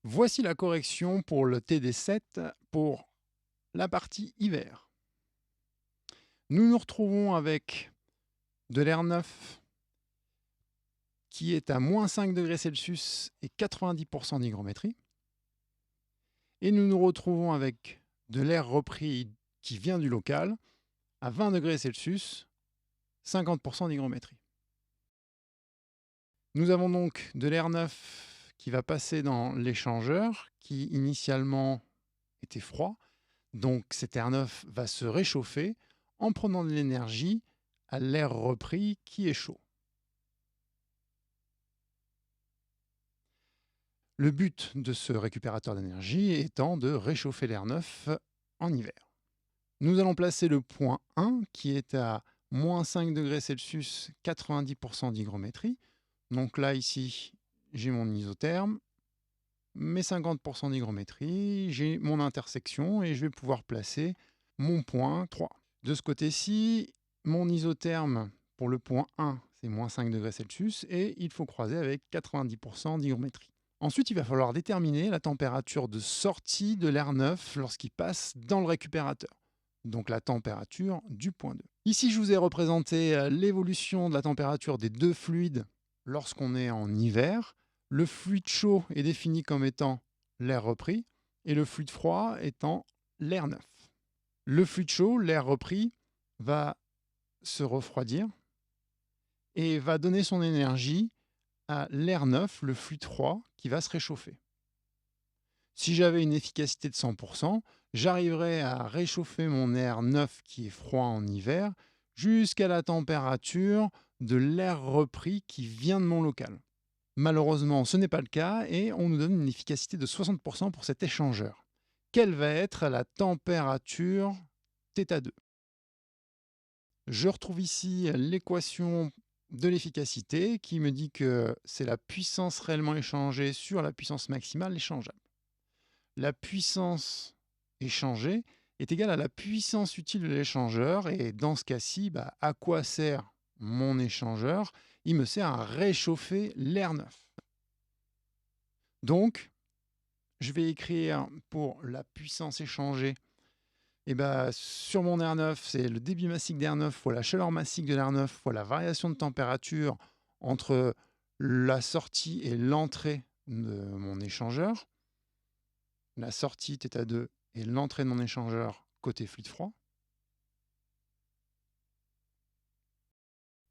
Voici la correction pour le TD7 pour la partie hiver. Nous nous retrouvons avec de l'air neuf qui est à moins 5 degrés Celsius et 90% d'hygrométrie. Et nous nous retrouvons avec de l'air repris qui vient du local à 20 degrés Celsius, 50% d'hygrométrie. Nous avons donc de l'air neuf qui va passer dans l'échangeur qui initialement était froid. Donc cet air neuf va se réchauffer en prenant de l'énergie à l'air repris qui est chaud. Le but de ce récupérateur d'énergie étant de réchauffer l'air neuf en hiver. Nous allons placer le point 1 qui est à moins 5 degrés Celsius, 90% d'hygrométrie. Donc là, ici, j'ai mon isotherme, mes 50% d'hygrométrie, j'ai mon intersection et je vais pouvoir placer mon point 3. De ce côté-ci, mon isotherme pour le point 1, c'est moins 5 degrés Celsius et il faut croiser avec 90% d'hygrométrie. Ensuite, il va falloir déterminer la température de sortie de l'air neuf lorsqu'il passe dans le récupérateur. Donc la température du point 2. Ici, je vous ai représenté l'évolution de la température des deux fluides lorsqu'on est en hiver. Le fluide chaud est défini comme étant l'air repris et le fluide froid étant l'air neuf. Le fluide chaud, l'air repris, va se refroidir et va donner son énergie à l'air neuf, le fluide froid, qui va se réchauffer. Si j'avais une efficacité de 100%, j'arriverais à réchauffer mon air neuf qui est froid en hiver jusqu'à la température de l'air repris qui vient de mon local. Malheureusement, ce n'est pas le cas et on nous donne une efficacité de 60% pour cet échangeur. Quelle va être la température θ2 ? Je retrouve ici l'équation de l'efficacité qui me dit que c'est la puissance réellement échangée sur la puissance maximale échangeable. La puissance échangée est égale à la puissance utile de l'échangeur et dans ce cas-ci, à quoi sert mon échangeur ? Il me sert à réchauffer l'air neuf. Donc, je vais écrire pour la puissance échangée, sur mon air neuf, c'est le débit massique d'air neuf fois la chaleur massique de l'air neuf fois la variation de température entre la sortie et l'entrée de mon échangeur. La sortie θ2 et l'entrée de mon échangeur côté fluide froid.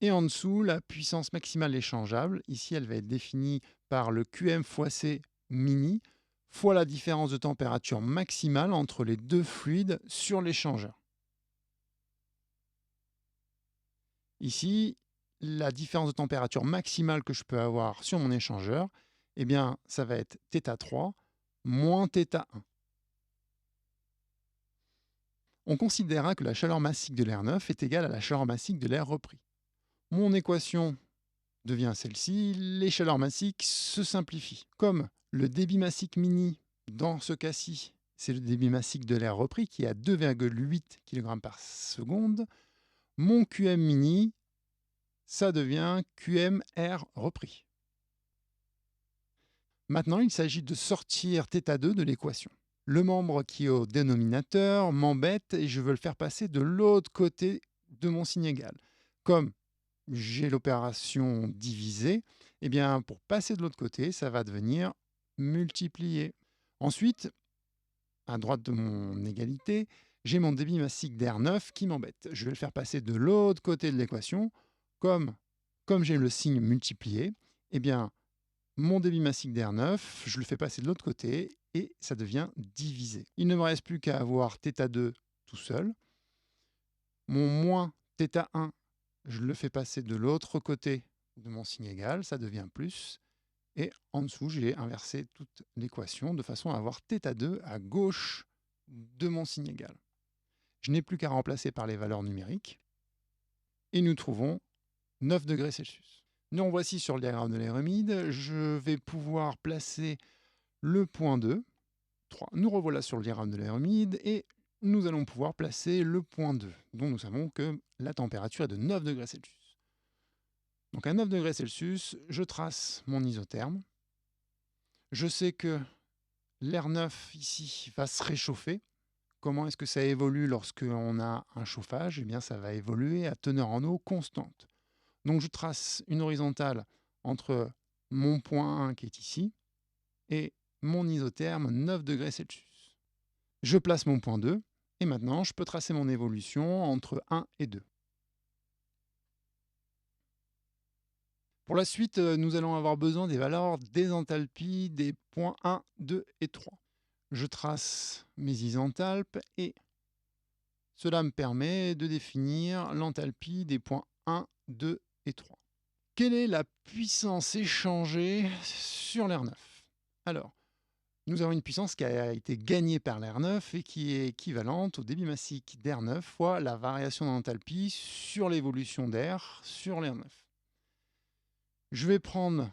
Et en dessous, la puissance maximale échangeable. Ici, elle va être définie par le Qm fois C mini fois la différence de température maximale entre les deux fluides sur l'échangeur. Ici, la différence de température maximale que je peux avoir sur mon échangeur, ça va être θ3 moins θ1. On considérera que la chaleur massique de l'air neuf est égale à la chaleur massique de l'air repris. Mon équation devient celle-ci, les chaleurs massiques se simplifient. Comme le débit massique mini, dans ce cas-ci, c'est le débit massique de l'air repris qui est à 2,8 kg par seconde, mon Qm mini, ça devient QMR repris. Maintenant, il s'agit de sortir θ2 de l'équation. Le membre qui est au dénominateur m'embête et je veux le faire passer de l'autre côté de mon signe égal. Comme j'ai l'opération divisée, pour passer de l'autre côté, ça va devenir multiplié. Ensuite, à droite de mon égalité, j'ai mon débit massique d'air neuf qui m'embête. Je vais le faire passer de l'autre côté de l'équation. Comme j'ai le signe multiplié, mon débit massique d'air neuf, je le fais passer de l'autre côté et ça devient divisé. Il ne me reste plus qu'à avoir θ2 tout seul. Mon moins θ1, je le fais passer de l'autre côté de mon signe égal, ça devient plus. Et en dessous, j'ai inversé toute l'équation de façon à avoir θ2 à gauche de mon signe égal. Je n'ai plus qu'à remplacer par les valeurs numériques. Et nous trouvons 9 degrés Celsius. Nous voici sur le diagramme de l'Hérémide. Je vais pouvoir placer le point 2. 3. Nous revoilà sur le diagramme de l'Hérémide et nous allons pouvoir placer le point 2, dont nous savons que la température est de 9 degrés Celsius. Donc à 9 degrés Celsius, je trace mon isotherme. Je sais que L'air neuf ici va se réchauffer. Comment est-ce que ça évolue lorsqu'on a un chauffage? Eh bien, ça va évoluer à teneur en eau constante. Donc je trace une horizontale entre mon point 1 qui est ici et mon isotherme 9 degrés Celsius. Je place mon point 2 et maintenant je peux tracer mon évolution entre 1 et 2. Pour la suite, nous allons avoir besoin des valeurs des enthalpies des points 1, 2 et 3. Je trace mes isenthalpes et cela me permet de définir l'enthalpie des points 1, 2 et 3. Quelle est la puissance échangée sur l'air neuf? Alors, nous avons une puissance qui a été gagnée par l'air neuf et qui est équivalente au débit massique d'air neuf fois la variation d'enthalpie sur l'évolution d'air sur l'air neuf. Je vais prendre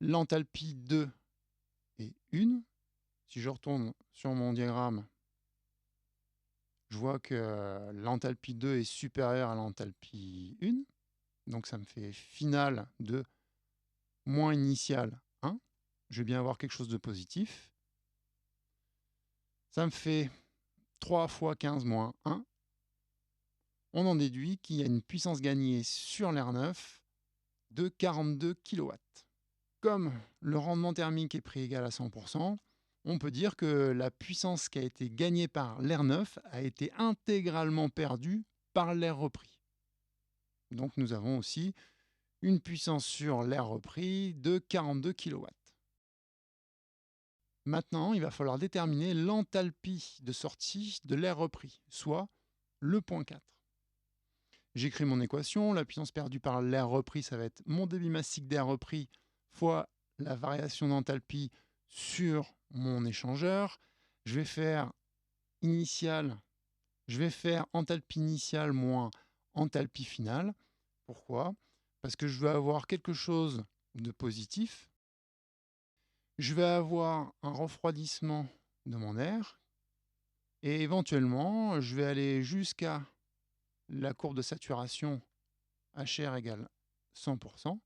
l'enthalpie 2 et 1. Si je retourne sur mon diagramme, je vois que l'enthalpie 2 est supérieure à l'enthalpie 1. Donc ça me fait finale de moins initiale 1. Je vais bien avoir quelque chose de positif. Ça me fait 3 fois 15 moins 1. On en déduit qu'il y a une puissance gagnée sur l'air neuf de 42 kW. Comme le rendement thermique est pris égal à 100%, on peut dire que la puissance qui a été gagnée par l'air neuf a été intégralement perdue par l'air repris. Donc nous avons aussi une puissance sur l'air repris de 42 kW. Maintenant, il va falloir déterminer l'enthalpie de sortie de l'air repris, soit le point 4. J'écris mon équation, la puissance perdue par l'air repris, ça va être mon débit massique d'air repris fois la variation d'enthalpie sur mon échangeur. Je vais faire enthalpie initiale moins enthalpie finale. Pourquoi? Parce que je vais avoir quelque chose de positif. Je vais avoir un refroidissement de mon air et éventuellement, je vais aller jusqu'à la courbe de saturation HR égale 100%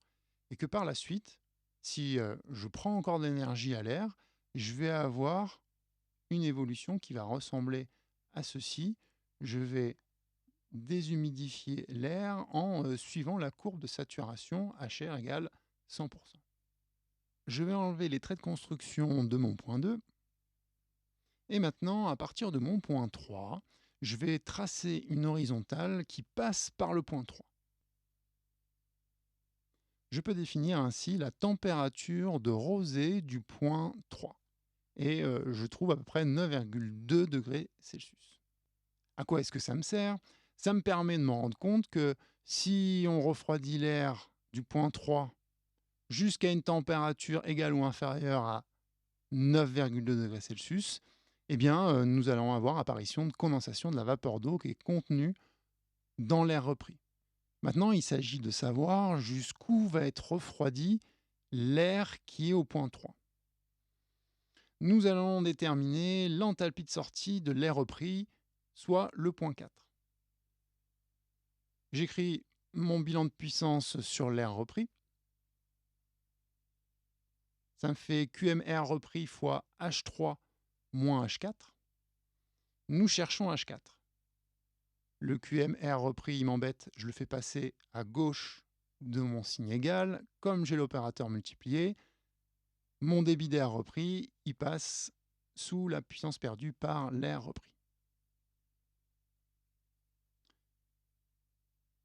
et que par la suite, si je prends encore de l'énergie à l'air, je vais avoir une évolution qui va ressembler à ceci. Je vais déshumidifier l'air en suivant la courbe de saturation HR égale 100%. Je vais enlever les traits de construction de mon point 2. Et maintenant, à partir de mon point 3, je vais tracer une horizontale qui passe par le point 3. Je peux définir ainsi la température de rosée du point 3. Et je trouve à peu près 9,2 degrés Celsius. À quoi est-ce que ça me sert? Ça me permet de me rendre compte que si on refroidit l'air du point 3 jusqu'à une température égale ou inférieure à 9,2 degrés Celsius, eh bien, nous allons avoir apparition de condensation de la vapeur d'eau qui est contenue dans l'air repris. Maintenant, il s'agit de savoir jusqu'où va être refroidi l'air qui est au point 3. Nous allons déterminer l'enthalpie de sortie de l'air repris, soit le point 4. J'écris mon bilan de puissance sur l'air repris. Ça me fait QMR repris fois H3 moins H4. Nous cherchons H4. Le QMR repris, il m'embête, je le fais passer à gauche de mon signe égal. Comme j'ai l'opérateur multiplié, mon débit d'air repris, il passe sous la puissance perdue par l'air repris.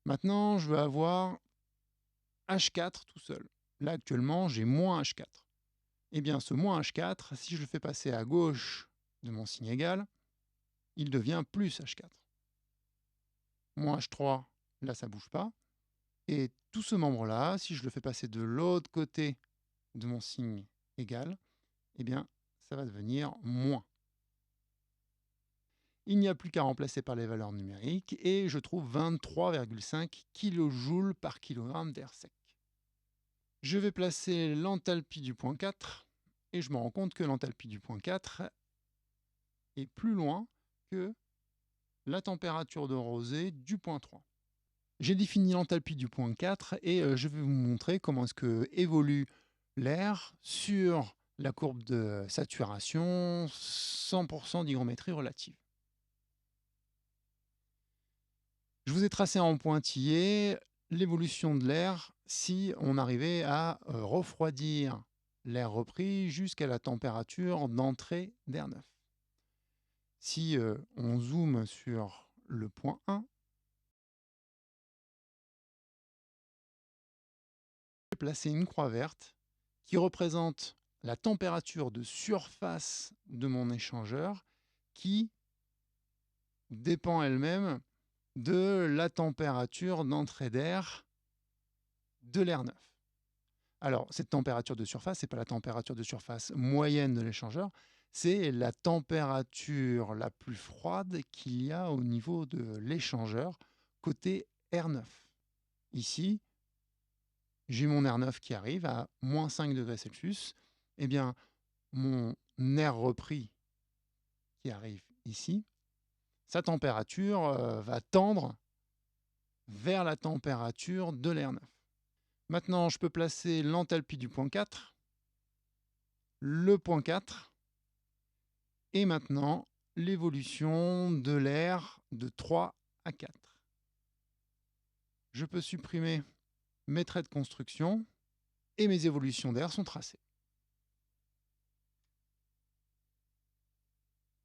Maintenant, je veux avoir H4 tout seul. Là, actuellement, j'ai moins H4. Eh bien, ce moins H4, si je le fais passer à gauche de mon signe égal, il devient plus H4. Moins H3, là, ça ne bouge pas. Et tout ce membre-là, si je le fais passer de l'autre côté de mon signe égal, eh bien, ça va devenir moins. Il n'y a plus qu'à remplacer par les valeurs numériques et je trouve 23,5 kJ par kg d'air sec. Je vais placer l'enthalpie du point 4 et je me rends compte que l'enthalpie du point 4 est plus loin que la température de rosée du point 3. J'ai défini l'enthalpie du point 4 et je vais vous montrer comment est-ce que évolue l'air sur la courbe de saturation, 100% d'hygrométrie relative. Je vous ai tracé en pointillé l'évolution de l'air si on arrivait à refroidir l'air repris jusqu'à la température d'entrée d'air neuf. Si on zoome sur le point 1, je vais placer une croix verte qui représente la température de surface de mon échangeur qui dépend elle-même de la température d'entrée d'air de l'air neuf. Alors, cette température de surface, ce n'est pas la température de surface moyenne de l'échangeur, c'est la température la plus froide qu'il y a au niveau de l'échangeur côté air neuf. Ici, j'ai mon air neuf qui arrive à moins 5 degrés Celsius. Eh bien, mon air repris qui arrive ici, sa température va tendre vers la température de l'air neuf. Maintenant, je peux placer l'enthalpie du point 4, le point 4, et maintenant l'évolution de l'air de 3 à 4. Je peux supprimer mes traits de construction et mes évolutions d'air sont tracées.